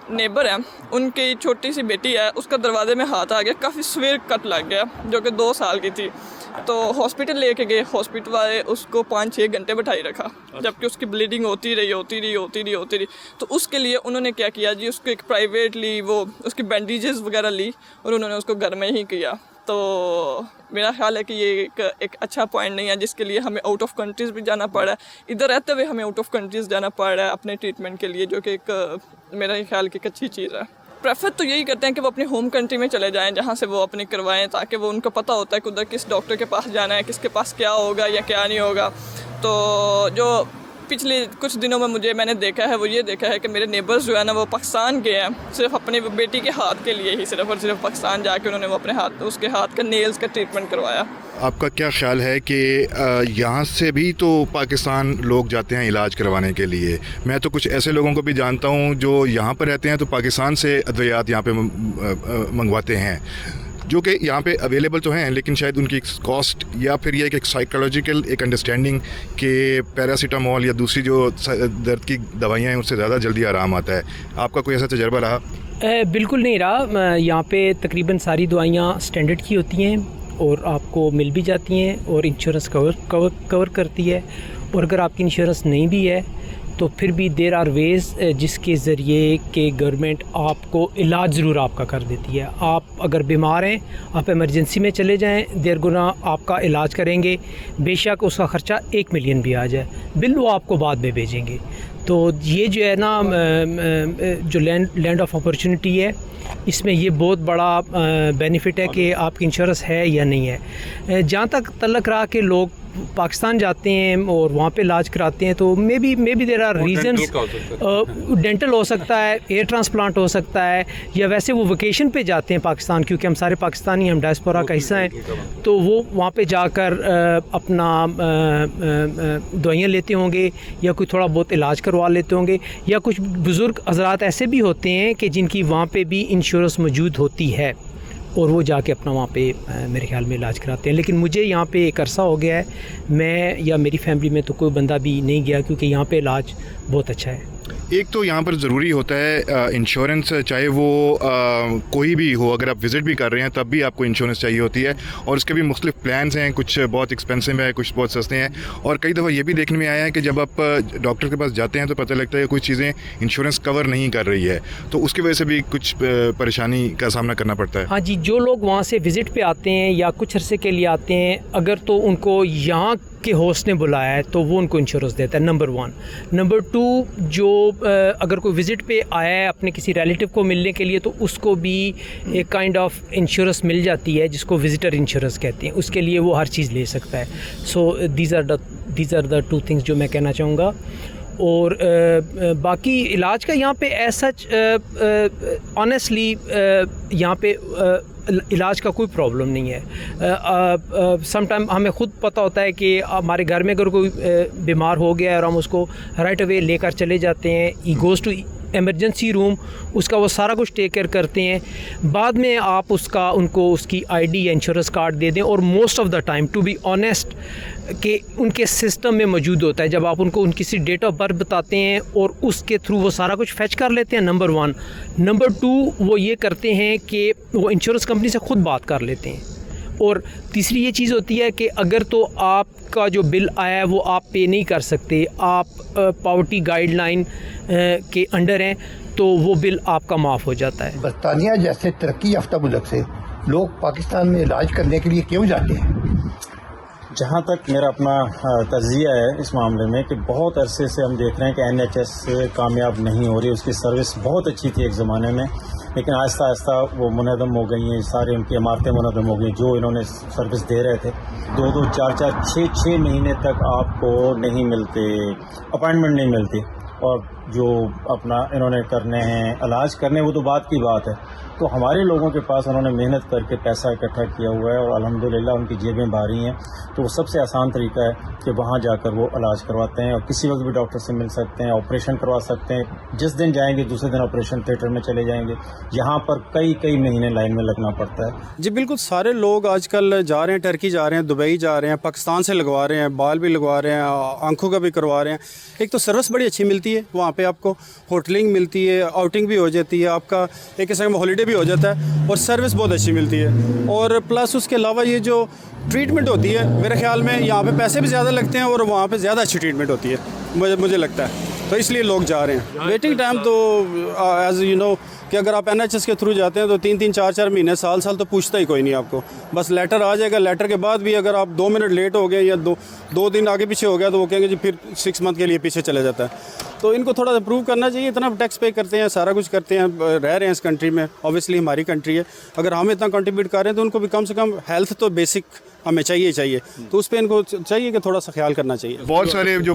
نیبر ہے، ان کی چھوٹی سی بیٹی ہے، اس کا دروازے میں ہاتھ آ گیا، کافی سویر کٹ لگ گیا جو کہ 2 سال کی تھی. تو ہاسپٹل لے کے گئے، ہاسپٹل والے اس کو 5-6 گھنٹے بٹھائی رکھا جبکہ اس کی بلیڈنگ ہوتی رہی. تو اس کے لیے انہوں نے کیا کیا جی، اس کو ایک پرائیویٹلی وہ اس کی بینڈیجز وغیرہ لی اور انہوں نے اس کو گھر میں ہی کیا. تو میرا خیال ہے کہ یہ ایک اچھا پوائنٹ نہیں ہے جس کے لیے ہمیں آؤٹ آف کنٹریز بھی جانا پڑا ہے. ادھر رہتے ہوئے ہمیں آؤٹ آف کنٹریز جانا پڑ رہا ہے اپنے ٹریٹمنٹ کے لیے، جو کہ ایک میرا خیال کی ایک اچھی چیز ہے. پریفر تو یہی کرتے ہیں کہ وہ اپنے ہوم کنٹری میں چلے جائیں جہاں سے وہ اپنی کروائیں، تاکہ وہ ان کو پتہ ہوتا ہے کہ ادھر کس ڈاکٹر کے پاس جانا ہے، کس کے پاس کیا ہوگا یا کیا نہیں ہوگا. تو جو پچھلے کچھ دنوں میں میں نے دیکھا ہے وہ یہ دیکھا ہے کہ میرے نیبرز جو ہے نا وہ پاکستان گئے ہیں صرف اپنی بیٹی کے ہاتھ کے لیے ہی، صرف اور صرف پاکستان جا کے انہوں نے وہ اپنے ہاتھ، اس کے ہاتھ کا نیلز کا ٹریٹمنٹ کروایا۔ آپ کا کیا خیال ہے کہ یہاں سے بھی تو پاکستان لوگ جاتے ہیں علاج کروانے کے لیے؟ میں تو کچھ ایسے لوگوں کو بھی جانتا ہوں جو یہاں پر رہتے ہیں تو پاکستان سے ادویات یہاں پہ منگواتے ہیں، جو کہ یہاں پہ اویلیبل تو ہیں لیکن شاید ان کی کاسٹ یا پھر یہ ایک سائیکولوجیکل ایک انڈرسٹینڈنگ کہ پیراسیٹامول یا دوسری جو درد کی دوائیاں ہیں اس سے زیادہ جلدی آرام آتا ہے۔ آپ کا کوئی ایسا تجربہ رہا؟ بالکل نہیں رہا۔ یہاں پہ تقریباً ساری دوائیاں اسٹینڈرڈ کی ہوتی ہیں اور آپ کو مل بھی جاتی ہیں اور انشورنس کور کرتی ہے، اور اگر آپ کی انشورنس نہیں بھی ہے تو پھر بھی دیر آر ویز جس کے ذریعے کہ گورنمنٹ آپ کو علاج ضرور آپ کا کر دیتی ہے۔ آپ اگر بیمار ہیں آپ ایمرجنسی میں چلے جائیں، دیر گنا آپ کا علاج کریں گے، بے شک اس کا خرچہ 1 ملین بھی آ جائے، بل وہ آپ کو بعد میں بھیجیں گے۔ تو یہ جو ہے نا جو لینڈ آف اپارچونٹی ہے، اس میں یہ بہت بڑا بینیفٹ ہے کہ آپ کی انشورنس ہے یا نہیں ہے۔ جہاں تک تعلق رہا کہ لوگ پاکستان جاتے ہیں اور وہاں پہ علاج کراتے ہیں تو may be there are reasons, dental ہو سکتا ہے، ایئر ٹرانسپلانٹ ہو سکتا ہے، یا ویسے وہ ویکیشن پہ جاتے ہیں پاکستان، کیونکہ ہم سارے پاکستانی، ہم ڈائسپورا کا حصہ ہیں، تو وہ وہاں پہ جا کر اپنا دوائیاں لیتے ہوں گے یا کوئی تھوڑا بہت علاج کروا لیتے ہوں گے، یا کچھ بزرگ حضرات ایسے بھی ہوتے ہیں کہ جن کی وہاں پہ بھی انشورنس موجود ہوتی ہے اور وہ جا کے اپنا وہاں پہ میرے خیال میں علاج کراتے ہیں۔ لیکن مجھے یہاں پہ ایک عرصہ ہو گیا ہے، میں یا میری فیملی میں تو کوئی بندہ بھی نہیں گیا، کیونکہ یہاں پہ علاج بہت اچھا ہے۔ ایک تو یہاں پر ضروری ہوتا ہے انشورنس، چاہے وہ کوئی بھی ہو، اگر آپ وزٹ بھی کر رہے ہیں تب بھی آپ کو انشورنس چاہیے ہوتی ہے، اور اس کے بھی مختلف پلانس ہیں، کچھ بہت ایکسپینسو ہیں، کچھ بہت سستے ہیں، اور کئی دفعہ یہ بھی دیکھنے میں آیا ہے کہ جب آپ ڈاکٹر کے پاس جاتے ہیں تو پتہ لگتا ہے کہ کچھ چیزیں انشورنس کور نہیں کر رہی ہے، تو اس کی وجہ سے بھی کچھ پریشانی کا سامنا کرنا پڑتا ہے۔ ہاں جی، جو لوگ وہاں سے وزٹ پہ آتے ہیں یا کچھ عرصے کے لیے آتے ہیں، اگر تو ان کو یہاں کے ہوسٹ نے بلایا ہے تو وہ ان کو انشورنس دیتا ہے، نمبر 1۔ نمبر 2، جو اگر کوئی وزٹ پہ آیا ہے اپنے کسی ریلیٹیو کو ملنے کے لیے تو اس کو بھی ایک کائنڈ آف انشورنس مل جاتی ہے جس کو وزٹر انشورنس کہتے ہیں، اس کے لیے وہ ہر چیز لے سکتا ہے۔ So these are the 2 things جو میں کہنا چاہوں گا۔ اور باقی علاج کا یہاں پہ ایز سچ آنیسٹلی یہاں پہ علاج کا کوئی پرابلم نہیں ہے۔ سم ٹائم ہمیں خود پتہ ہوتا ہے کہ ہمارے گھر میں اگر کوئی بیمار ہو گیا ہے اور ہم اس کو رائٹ اوے لے کر چلے جاتے ہیں، ہی گوز ٹو ایمرجنسی روم، اس کا وہ سارا کچھ ٹیک کیئر کرتے ہیں، بعد میں آپ ان کو اس کی ID یا انشورنس کارڈ دے دیں، اور most of the time to be honest کہ ان کے سسٹم میں موجود ہوتا ہے، جب آپ ان کو کسی ڈیٹ آف برتھ بتاتے ہیں اور اس کے تھرو وہ سارا کچھ فیچ کر لیتے ہیں، نمبر 1۔ نمبر 2، وہ یہ کرتے ہیں کہ وہ انشورنس کمپنی سے خود بات کر لیتے ہیں، اور تیسری یہ چیز ہوتی ہے کہ اگر تو آپ کا جو بل آیا ہے وہ آپ پے نہیں کر سکتے، آپ پاورٹی گائیڈ لائن کے انڈر ہیں، تو وہ بل آپ کا معاف ہو جاتا ہے۔ برطانیہ جیسے ترقی یافتہ ملک سے لوگ پاکستان میں علاج کرنے کے لیے کیوں جاتے ہیں؟ جہاں تک میرا اپنا تجزیہ ہے اس معاملے میں کہ بہت عرصے سے ہم دیکھ رہے ہیں کہ NHS کامیاب نہیں ہو رہی، اس کی سروس بہت اچھی تھی ایک زمانے میں، لیکن آہستہ آہستہ وہ منہدم ہو گئی ہیں، ساری ان کی عمارتیں منہدم ہو گئی جو انہوں نے سروس دے رہے تھے۔ 2 4 6 مہینے تک آپ کو نہیں ملتے، اپائنٹمنٹ نہیں ملتی، اور جو اپنا انہوں نے کرنے ہیں علاج کرنے وہ تو بات کی بات ہے۔ تو ہمارے لوگوں کے پاس انہوں نے محنت کر کے پیسہ اکٹھا کیا ہوا ہے اور الحمدللہ ان کی جیبیں بھاری ہیں، تو وہ سب سے آسان طریقہ ہے کہ وہاں جا کر وہ علاج کرواتے ہیں، اور کسی وقت بھی ڈاکٹر سے مل سکتے ہیں، آپریشن کروا سکتے ہیں، جس دن جائیں گے دوسرے دن آپریشن تھیٹر میں چلے جائیں گے۔ یہاں پر کئی مہینے لائن میں لگنا پڑتا ہے۔ جی بالکل، سارے لوگ آج کل جا رہے ہیں، ٹرکی جا رہے ہیں، دبئی جا رہے ہیں، پاکستان سے لگوا رہے ہیں، بال بھی لگوا رہے ہیں، آنکھوں کا بھی کروا رہے ہیں۔ ایک تو سروس بڑی اچھی ملتی ہے وہاں پہ، آپ کو ہوٹلنگ ملتی ہے، آؤٹنگ بھی ہو جاتی ہے، آپ کا ایک قسم کا ہالیڈے بھی ہو جاتا ہے، اور سروس بہت اچھی ملتی ہے، اور پلس اس کے علاوہ یہ جو ٹریٹمنٹ ہوتی ہے میرے خیال میں یہاں پہ پیسے بھی زیادہ لگتے ہیں اور وہاں پہ زیادہ اچھی ٹریٹمنٹ ہوتی ہے، مجھے لگتا ہے، تو اس لیے لوگ جا رہے ہیں۔ ویٹنگ ٹائم تو ایز یو نو کہ اگر آپ NHS کے تھرو جاتے ہیں تو 3 4 مہینے سال تو پوچھتا ہی کوئی نہیں آپ کو، بس لیٹر آ جائے گا، لیٹر کے بعد بھی اگر آپ 2 منٹ لیٹ ہو گئے یا 2 دن آگے پیچھے ہو گیا تو وہ کہیں گے جی پھر 6 منتھ کے لیے پیچھے چلے جاتا ہے۔ تو ان کو تھوڑا سا پروو کرنا چاہیے، اتنا ٹیکس پے کرتے ہیں، سارا کچھ کرتے ہیں، رہ رہے ہیں اس کنٹری میں، اوبیسلی ہماری کنٹری ہے، اگر ہم اتنا کنٹریبیوٹ کر رہے ہیں تو ان کو بھی کم سے کم ہیلتھ تو بیسک हमें चाहिए तो उस पर इनको चाहिए कि थोड़ा सा ख्याल करना चाहिए। बहुत सारे जो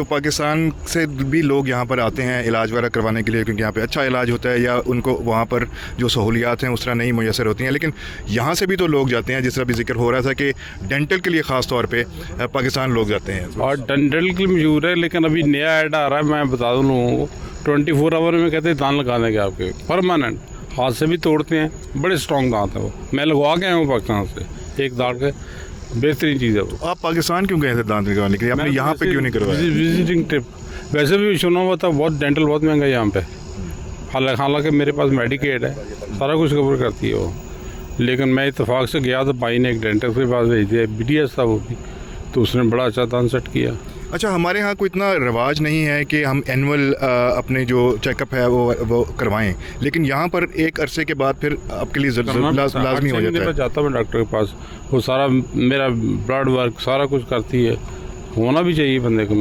पाकिस्तान से भी लोग यहाँ पर आते हैं इलाज वगैरह करवाने के लिए, क्योंकि यहाँ पे अच्छा इलाज होता है या उनको वहाँ पर जो सहूलियात हैं उस तरह नहीं मुयसर होती हैं, लेकिन यहाँ से भी तो लोग जाते हैं, जिस तरह भी जिक्र हो रहा था कि डेंटल के लिए ख़ास तौर पे पाकिस्तान लोग जाते हैं। और डेंटल के लिए मशहूर है, लेकिन अभी नया ऐड आ रहा है, मैं बता दूँ लोगों को, 24 आवर में कहते हैं दांत लगा देंगे आपके परमानेंट, हाथ से भी तोड़ते हैं, बड़े स्ट्रॉन्ग दांत है वो, मैं लगवा के आया हूँ पाकिस्तान से, एक दांत के बेहतरीन चीज़ है वो। आप पाकिस्तान क्यों गए थे दांत निकालने के लिए, आपने यहाँ पे क्यों नहीं करवाया? विजिटिंग ट्रिप, वैसे भी सुना हुआ था बहुत डेंटल बहुत महंगा है यहाँ पे, हालांकि मेरे पास मेडिकेड है, सारा कुछ कवर करती है वो, लेकिन मैं इत्तेफाक से गया तो भाई ने एक डेंटल के पास भेज दिया, BDS था वो भी, तो उसने बड़ा अच्छा दांत सेट किया। अच्छा, हमारे यहाँ कोई इतना रिवाज नहीं है कि हम एनुअल अपने जो चेकअप है वो करवाएं, लेकिन यहाँ पर एक अरसे के बाद फिर आपके लिए लाजमी हो जाता है। जाता मैं डॉक्टर के पास, वो सारा मेरा ब्लड वर्क सारा कुछ करती है, होना भी चाहिए बंदे को।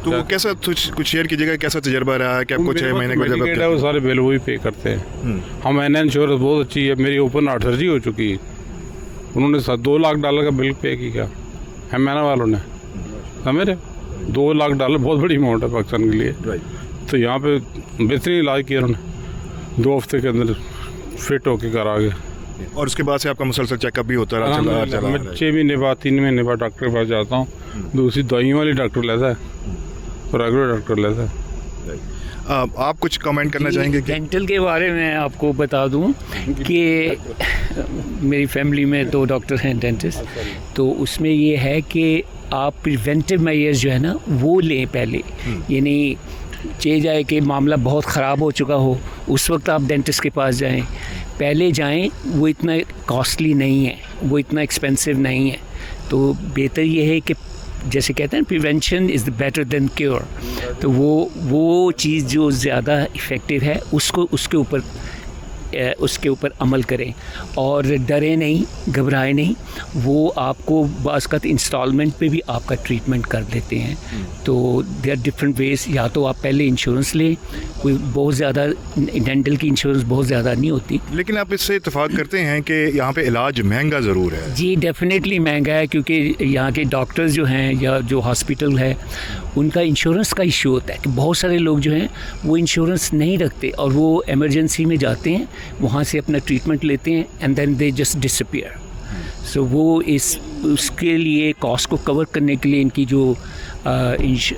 तो वो कैसा कुछ शेयर कीजिएगा, कैसा तजर्बा रहा है कि आपको 6 महीने का वो सारे बिल वही पे करते हैं। हमारे इंश्योरेंस बहुत अच्छी है, मेरी ओपन हार्ट सर्जरी हो चुकी है, उन्होंने $2 लाख का बिल पे किया मैना वालों ने, समझ 2 लाख डॉलर बहुत बड़ी अमाउंट है पाकिस्तान के लिए। तो यहाँ पे बेहतरीन इलाज किया उन्होंने, 2 हफ्ते के अंदर फिट होके घर आ गए। और उसके बाद से आपका मुसलसल चेकअप भी होता रहा? मैं 6 महीने बाद 3 महीने बाद डॉक्टर के पास जाता हूँ, दूसरी दवाइयों वाली डॉक्टर लेता है, रेगुलर डॉक्टर लेता है। आप कुछ कमेंट करना चाहेंगे? डेंटल के बारे में आपको बता दूं कि मेरी फैमिली में 2 डॉक्टर हैं डेंटिस्ट, तो उसमें ये है कि आप प्रिवेंटिव मेजर्स जो है ना वो लें पहले, यानी चेंज आए कि मामला बहुत ख़राब हो चुका हो उस वक्त आप डेंटिस्ट के पास जाएं, पहले जाएं, वो इतना कॉस्टली नहीं है, वो इतना एक्सपेंसिव नहीं है। तो बेहतर ये है कि जैसे कहते हैं prevention is better than cure, तो वो चीज़ जो ज़्यादा इफ़ेक्टिव है उसके ऊपर अमल करें और डरे नहीं, घबराए नहीं। वो आपको बाज़ इंस्टॉलमेंट पे भी आपका ट्रीटमेंट कर देते हैं। तो देयर आर डिफरेंट वेज, या तो आप पहले इंश्योरेंस लें, कोई बहुत ज़्यादा डेंटल की इंश्योरेंस बहुत ज़्यादा नहीं होती। लेकिन आप इससे इत्तेफाक करते हैं कि यहाँ पे इलाज महंगा ज़रूर है? जी डेफिनेटली महंगा है, क्योंकि यहाँ के डॉक्टर्स जो हैं या जो हॉस्पिटल है उनका इंश्योरेंस का इशू होता है कि बहुत सारे लोग जो हैं वो इंश्योरेंस नहीं रखते और वो एमरजेंसी में जाते हैं, वहाँ से अपना ट्रीटमेंट लेते हैं and then they just disappear. So वो उसके लिए कॉस्ट को कवर करने के लिए इनकी जो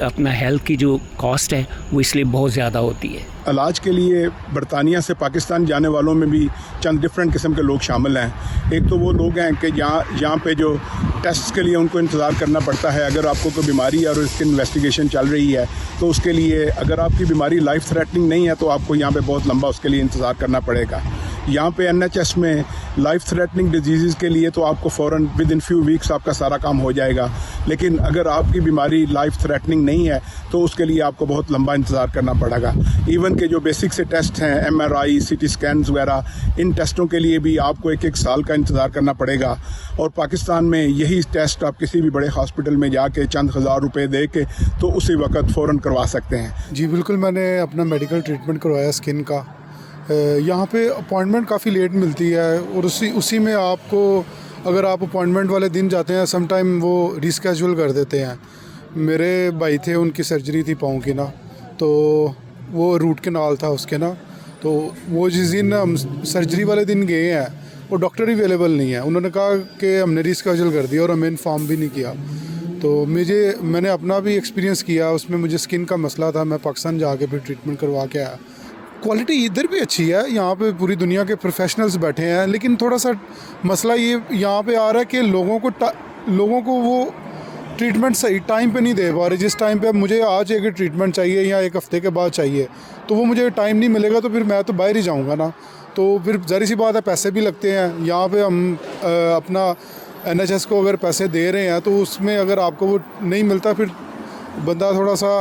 अपना हेल्थ की जो कॉस्ट है वो इसलिए बहुत ज़्यादा होती है। इलाज के लिए बरतानिया से पाकिस्तान जाने वालों में भी चंद डिफरेंट किस्म के लोग शामिल हैं। एक तो वो लोग हैं कि यहाँ पे जो टेस्ट के लिए उनको इंतज़ार करना पड़ता है, अगर आपको कोई बीमारी और उसकी इन्वेस्टिगेशन चल रही है तो उसके लिए, अगर आपकी बीमारी लाइफ थ्रेटनिंग नहीं है तो आपको यहाँ पे बहुत लंबा उसके लिए इंतज़ार करना पड़ेगा। यहाँ पे NHS में लाइफ थ्रेटनिंग डिजीज़ के लिए तो आपको फ़ौरन विद इन फ्यू वीक्स आपका सारा काम हो जाएगा, लेकिन अगर आपकी बीमारी लाइफ थ्रेटनिंग नहीं है तो उसके लिए आपको बहुत लंबा इंतज़ार करना पड़ेगा। इवन के जो बेसिक से टेस्ट हैं, MRI, CT स्कैन्स वगैरह, इन टेस्टों के लिए भी आपको 1-1 साल का इंतज़ार करना पड़ेगा। और पाकिस्तान में यही टेस्ट आप किसी भी बड़े हॉस्पिटल में जाके चंद हज़ार रुपये दे के तो उसी वक्त फ़ौरन करवा सकते हैं। जी बिल्कुल, मैंने अपना मेडिकल ट्रीटमेंट करवाया स्किन का। यहाँ पे अपॉइंटमेंट काफ़ी लेट मिलती है और उसी में आपको, अगर आप अपॉइंटमेंट वाले दिन जाते हैं सम टाइम वो रिस्केड्यूल कर देते हैं। मेरे भाई थे, उनकी सर्जरी थी पाँव की ना, तो वो रूट कैनाल था उसके ना, तो वो जिस दिन हम सर्जरी वाले दिन गए हैं वो डॉक्टर ही अवेलेबल नहीं है। उन्होंने कहा कि हमने रिस्केड्यूल कर दिया और हमें इन्फॉर्म भी नहीं किया। तो मैंने अपना भी एक्सपीरियंस किया, उसमें मुझे स्किन का मसला था, मैं पाकिस्तान जाके फिर ट्रीटमेंट करवा के आया। क्वालिटी इधर भी अच्छी है, यहाँ पे पूरी दुनिया के प्रोफेशनल्स बैठे हैं, लेकिन थोड़ा सा मसला ये यहाँ पे आ रहा है कि लोगों को वो ट्रीटमेंट सही टाइम पे नहीं दे पा रहे। जिस टाइम पे अब मुझे आज एक ट्रीटमेंट चाहिए या 1 हफ्ते के बाद चाहिए तो वो मुझे टाइम नहीं मिलेगा, तो फिर मैं तो बाहर ही जाऊँगा ना, तो फिर ज़ाहिर सी बात है पैसे भी लगते हैं। यहाँ पे हम अपना NHS को अगर पैसे दे रहे हैं तो उसमें अगर आपको वो नहीं मिलता फिर बंदा थोड़ा सा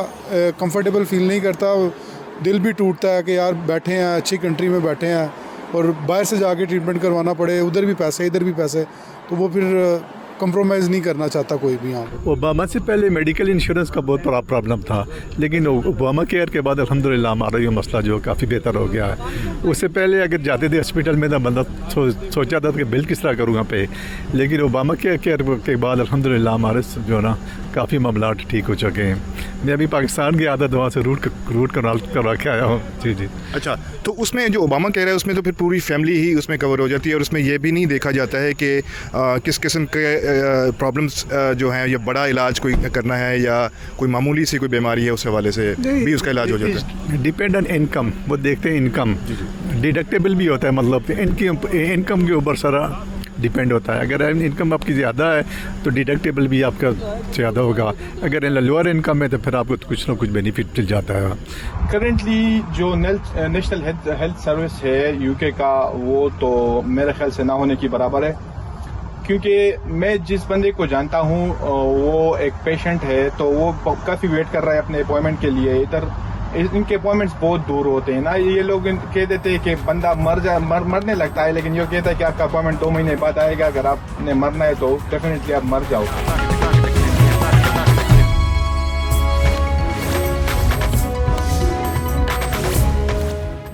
कंफर्टेबल फील नहीं करता, दिल भी टूटता है कि यार बैठे हैं अच्छी कंट्री में बैठे हैं और बाहर से जाके ट्रीटमेंट करवाना पड़े, उधर भी पैसे इधर भी पैसे, तो वो फिर कम्प्रोमाइज़ नहीं करना चाहता कोई भी यहाँ पर। ओबामा से पहले मेडिकल इंश्योरेंस का बहुत बड़ा प्रॉब्लम था, लेकिन ओबामा केयर के बाद अल्हम्दुलिल्लाह हमारा ये मसला जो काफ़ी बेहतर हो गया है। उससे पहले अगर जाते थे हॉस्पिटल में तो बंदा सोचा था कि बिल किस तरह करूँगा पे, लेकिन ओबामा केयर के बाद अल्हम्दुलिल्लाह हमारे जो ना काफ़ी मामला ठीक हो चुके हैं। मैं अभी पाकिस्तान गया था तो वहाँ से रूट करवा के आया हूँ। जी जी। अच्छा, तो उसमें जो ओबामा कह रहा है उसमें तो फिर पूरी फैमिली ही उसमें कवर हो जाती है, और उसमें यह भी नहीं देखा जाता है कि किस किस्म के प्रॉब्लम्स जो हैं, या बड़ा इलाज कोई करना है या कोई मामूली सी कोई बीमारी है उस हवाले से भी उसका इलाज हो जाता है। डिपेंड ऑन इनकम, वो देखते हैं इनकम डिडक्टेबल भी होता है, मतलब इनकम के ऊपर सारा डिपेंड होता है। अगर इनकम आपकी ज़्यादा है तो डिडक्टेबल भी आपका ज़्यादा होगा, अगर लोअर इनकम है तो फिर आपको कुछ ना कुछ बेनिफिट मिल जाता है। करंटली जो नेशनल हेल्थ सर्विस है यूके का, वो तो मेरे ख्याल से ना होने की बराबर है, क्योंकि मैं जिस बंदे को जानता हूँ वो एक पेशेंट है तो वो काफ़ी वेट कर रहा है अपने अपॉइंटमेंट के लिए। इधर इनके अपॉइंटमेंट्स बहुत दूर होते हैं ना, ये लोग कह देते हैं कि बंदा मरने लगता है, लेकिन ये कहता है कि आपका अपॉइंटमेंट 2 महीने बाद आएगा, अगर आपने मरना है तो डेफिनेटली आप मर जाओ।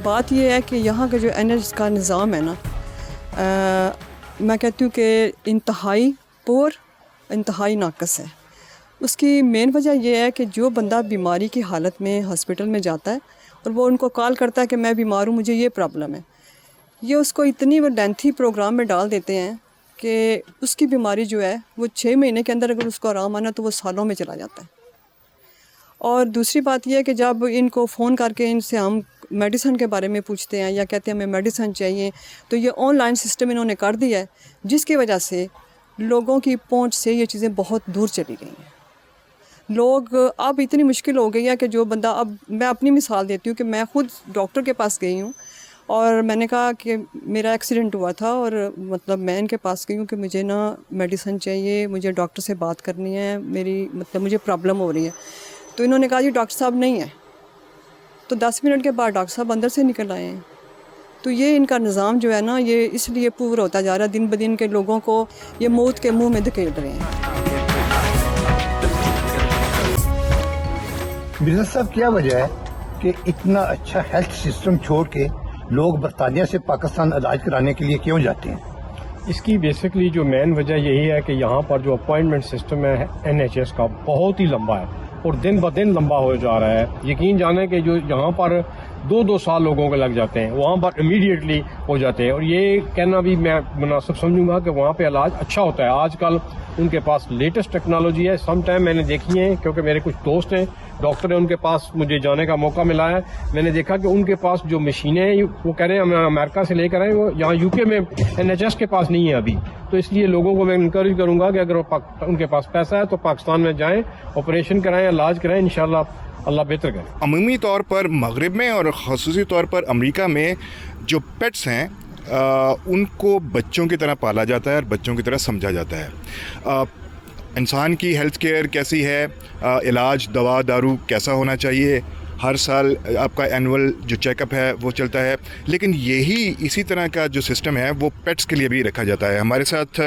बात ये है कि यहाँ का जो NHS का निज़ाम है ना, मैं कहती हूँ कि इंतहाई पुअर, इंतहाई नाकस है। उसकी मेन वजह यह है कि जो बंदा बीमारी की हालत में हॉस्पिटल में जाता है और वो उनको कॉल करता है कि मैं बीमार हूँ, मुझे ये प्रॉब्लम है, ये उसको इतनी वो लेंथी प्रोग्राम में डाल देते हैं कि उसकी बीमारी जो है वो 6 महीने के अंदर अगर उसको आराम आना तो वो सालों में चला जाता है। और दूसरी बात यह है कि जब इनको फ़ोन करके इनसे हम मेडिसिन के बारे में पूछते हैं या कहते हैं हमें मेडिसिन चाहिए, तो ये ऑनलाइन सिस्टम इन्होंने कर दिया है, जिसकी वजह से लोगों की पहुंच से ये चीज़ें बहुत दूर चली गई हैं। लोग अब इतनी मुश्किल हो गई है कि जो बंदा, अब मैं अपनी मिसाल देती हूँ कि मैं ख़ुद डॉक्टर के पास गई हूँ और मैंने कहा कि मेरा एक्सीडेंट हुआ था और मतलब मैं इनके पास गई हूँ कि मुझे ना मेडिसिन चाहिए, मुझे डॉक्टर से बात करनी है, मेरी मतलब मुझे प्रॉब्लम हो रही है। तो इन्होंने कहा जी डॉक्टर साहब नहीं है। तो 10 मिनट के बाद डॉक्टर साहब अंदर से निकल आए हैं। तो ये इनका निज़ाम जो है ना, ये इसलिए पूरा होता जा रहा है, दिन ब दिन के लोगों को ये मौत के मुँह में धकेल रहे हैं। मिर्ज़ा साहब, क्या वजह है कि इतना अच्छा हेल्थ सिस्टम छोड़ के लोग बरतानिया से पाकिस्तान इलाज कराने के लिए क्यों जाते हैं? इसकी बेसिकली जो मेन वजह यही है कि यहाँ पर जो अपॉइंटमेंट सिस्टम है NHS का बहुत ही लंबा है और दिन ब दिन लंबा हो जा रहा है। यकीन जाने कि जो यहाँ पर 2-2 साल लोगों को लग जाते हैं, वहाँ पर इमीडिएटली हो जाते हैं। और ये कहना भी मैं मुनासिब समझूंगा कि वहाँ पे इलाज अच्छा होता है। आजकल उनके पास लेटेस्ट टेक्नोलॉजी है। सम टाइम मैंने देखी है, क्योंकि मेरे कुछ दोस्त हैं डॉक्टर है, उनके पास मुझे जाने का मौका मिला है। मैंने देखा कि उनके पास जो मशीनें हैं वो कह रहे हैं हम अमेरिका से लेकर आए, वो यहाँ यूके में NHS के पास नहीं है अभी। तो इसलिए लोगों को मैं इनकरेज करूँगा कि अगर उनके पास पैसा है तो पाकिस्तान में जाएँ, ऑपरेशन कराएँ, इलाज कराएँ, इंशाल्लाह अल्लाह बेहतर करे। अमूमी तौर पर मगरिब में और ख़ुसूसी तौर पर अमेरिका में जो पेट्स हैं उनको बच्चों की तरह पाला जाता है और बच्चों की तरह समझा जाता है। इंसान की हेल्थ केयर कैसी है, इलाज दवा दारू कैसा होना चाहिए, हर साल आपका एनुअल जो चेकअप है वो चलता है, लेकिन यही इसी तरह का जो सिस्टम है वो पेट्स के लिए भी रखा जाता है। हमारे साथ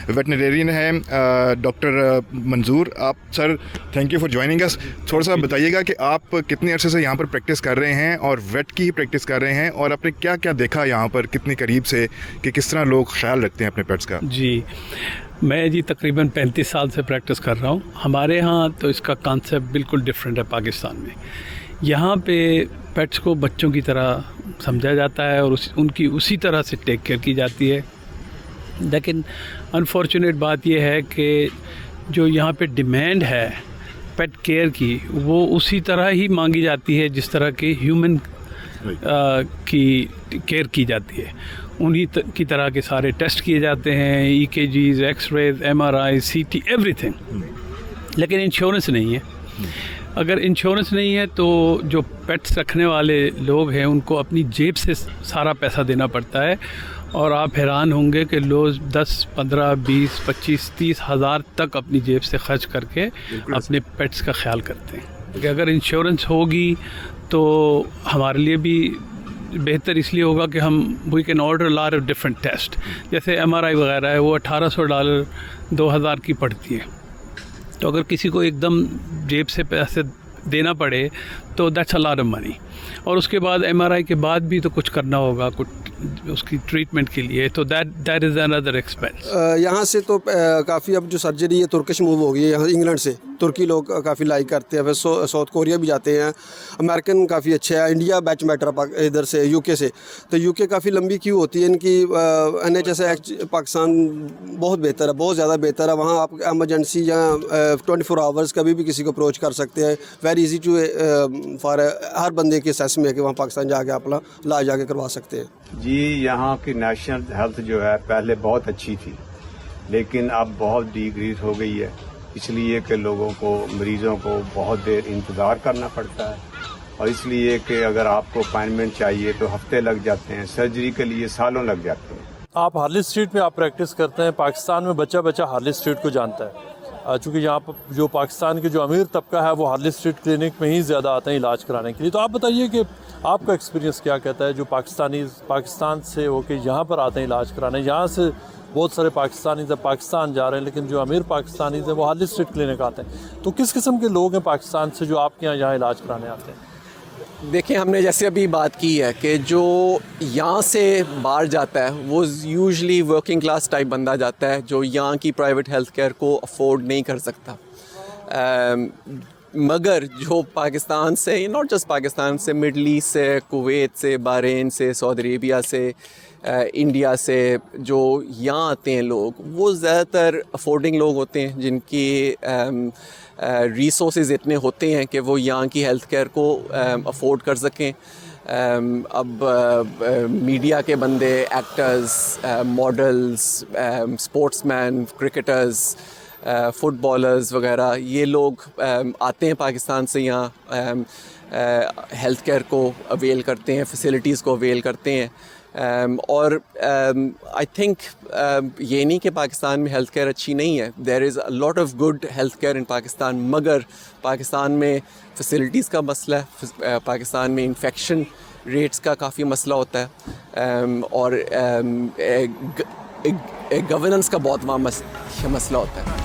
वेटनरियन हैं डॉक्टर मंजूर। आप sir, thank you for joining us. थोड़ा सा बताइएगा कि आप कितने अरसे से यहाँ पर प्रैक्टिस कर रहे हैं और वेट की ही प्रैक्टिस कर रहे हैं, और आपने क्या क्या देखा यहाँ पर कितने करीब से कि किस तरह लोग ख्याल रखते हैं अपने पेट्स का? जी, मैं जी तकरीबन 35 साल से प्रैक्टिस कर रहा हूँ। हमारे यहाँ तो इसका कॉन्सेप्ट बिल्कुल डिफरेंट है पाकिस्तान में। यहाँ पे पेट्स को बच्चों की तरह समझा जाता है और उनकी उसी तरह से टेक केयर की जाती है। लेकिन अनफॉर्चुनेट बात यह है कि जो यहाँ पे डिमांड है पेट केयर की, वो उसी तरह ही मांगी जाती है जिस तरह के ह्यूमन की केयर की जाती है। उन्हीं की तरह के सारे टेस्ट किए जाते हैं, EKGs, x rays, MRI, CT, everything. लेकिन इंश्योरेंस नहीं है। अगर इंश्योरेंस नहीं है तो जो पेट्स रखने वाले लोग हैं उनको अपनी जेब से सारा पैसा देना पड़ता है, और आप हैरान होंगे कि लोग 10, 15, 20, 25, 30 हज़ार तक अपनी जेब से खर्च करके अपने पेट्स का ख्याल करते हैं। कि अगर इंश्योरेंस होगी तो हमारे लिए भी बेहतर इसलिए होगा कि हम we can order lot of different test, जैसे MRI वगैरह है वो $1800 2000 की पड़ती है, तो अगर किसी को एकदम जेब से पैसे देना पड़े तो that's a lot of money, और उसके बाद MRI के बाद भी तो कुछ करना होगा कुछ उसकी ट्रीटमेंट के लिए, तो दैट इज़ अनदर एक्सपेंस। यहाँ से तो काफ़ी अब जो सर्जरी है तुर्किश मूव हो गई है, यहाँ इंग्लैंड से तुर्की लोग काफ़ी लाइक करते हैं, फिर साउथ कोरिया भी जाते हैं, अमेरिकन काफ़ी अच्छे है, इंडिया बैच मैटर इधर से UK से, तो UK काफ़ी लंबी क्यू होती है इनकी। NHS पाकिस्तान बहुत बेहतर है, बहुत ज़्यादा बेहतर है, वहाँ आप एमरजेंसी या 24 आवर्स कभी भी किसी को अप्रोच कर सकते हैं, वेरी इजी टू फॉर हर बंदे की असेस में है कि वहाँ पाकिस्तान जाके अपना इलाज जाके करवा सकते हैं। जी, यहाँ की नेशनल हेल्थ जो है पहले बहुत अच्छी थी, लेकिन अब बहुत डिक्रीज हो गई है, इसलिए कि लोगों को, मरीजों को बहुत देर इंतज़ार करना पड़ता है, और इसलिए कि अगर आपको अपॉइंटमेंट चाहिए तो हफ्ते लग जाते हैं, सर्जरी के लिए सालों लग जाते हैं। आप हार्ली स्ट्रीट में आप प्रैक्टिस करते हैं, पाकिस्तान में बच्चा हार्ली स्ट्रीट को जानता है, चूँकि यहाँ पर जो पाकिस्तान के जो अमीर तबका है वो हार्ली स्ट्रीट क्लिनिक में ही ज़्यादा आते हैं इलाज कराने के लिए। तो आप बताइए कि आपका एक्सपीरियंस क्या कहता है, जो पाकिस्तान से होके यहाँ पर आते हैं इलाज कराने, यहाँ से बहुत सारे पाकिस्तानी जब पाकिस्तान जा रहे हैं, लेकिन जो अमीर पाकिस्तानी हैं वो हार्ली स्ट्रीट क्लिनिक आते हैं, तो किस किस्म के लोग हैं पाकिस्तान से जो आपके यहाँ इलाज कराने आते हैं? देखिए, हमने जैसे अभी बात की है कि जो यहाँ से बाहर जाता है वो यूजुअली वर्किंग क्लास टाइप बंदा जाता है, जो यहाँ की प्राइवेट हेल्थ केयर को अफोर्ड नहीं कर सकता। मगर जो पाकिस्तान से, नॉट जस्ट पाकिस्तान से, मिडल ईस्ट से, कुवैत से, बहरीन से, सऊदी अरेबिया से, इंडिया से जो यहाँ आते हैं लोग, वो ज़्यादातर अफोर्डिंग लोग होते हैं, जिनकी रिसोर्सेज इतने होते हैं कि वो यहाँ की हेल्थ केयर को अफोर्ड कर सकें। अब मीडिया के बंदे, actors, models, sportsman, cricketers, footballers वगैरह, ये लोग आते हैं पाकिस्तान से, यहाँ हेल्थ केयर को अवेल करते हैं, फैसिलिटीज़ को अवेल करते हैं। और आई थिंक ये नहीं कि पाकिस्तान में हेल्थ केयर अच्छी नहीं है, there is a lot of good health care in Pakistan, मगर पाकिस्तान में फैसिलिटीज़ का मसला है, पाकिस्तान में इन्फेक्शन रेट्स का काफ़ी मसला होता है, और गवर्नेंस का बहुत वहाँ मसला होता है।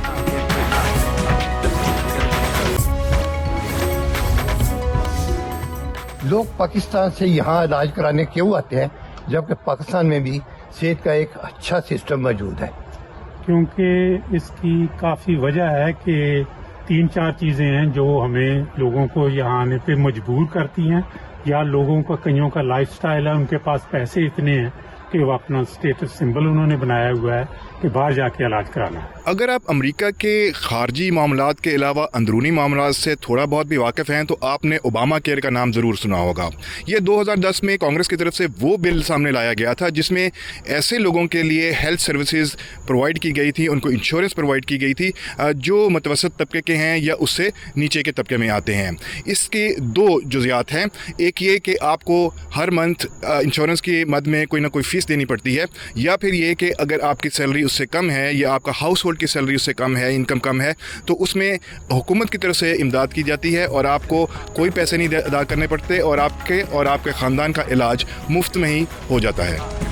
लोग पाकिस्तान से यहाँ इलाज कराने क्यों आते हैं, जबकि पाकिस्तान में भी सेहत का एक अच्छा सिस्टम मौजूद है? क्योंकि इसकी काफ़ी वजह है कि 3-4 चीज़ें हैं जो हमें लोगों को यहाँ आने पे मजबूर करती हैं, या लोगों का, कईयों का लाइफस्टाइल है, उनके पास पैसे इतने हैं कि वो अपना स्टेटस सिंबल उन्होंने बनाया हुआ है कि बाहर जाके इलाज कराना है। अगर आप अमेरिका के खारजी मामलात के अलावा अंदरूनी मामलात से थोड़ा बहुत भी वाकिफ़ हैं तो आपने ओबामा केयर का नाम ज़रूर सुना होगा। ये 2010 में कांग्रेस की तरफ से वो बिल सामने लाया गया था जिसमें ऐसे लोगों के लिए हेल्थ सर्विसेज प्रोवाइड की गई थी, उनको इंश्योरेंस प्रोवाइड की गई थी जो मतवसत तबके के हैं या उससे नीचे के तबके में आते हैं। इसके 2 जुज़ियात हैं, एक ये कि आपको हर मंथ इंश्योरेंस की मद में कोई ना कोई फ़ीस देनी पड़ती है, या फिर ये कि अगर आपकी सैलरी उससे कम है या आपका हाउस होल्ड की सैलरी उससे कम है, इनकम कम है, तो उसमें हुकूमत की तरफ से इमदाद की जाती है और आपको कोई पैसे नहीं अदा करने पड़ते और आपके ख़ानदान का इलाज मुफ्त में ही हो जाता है।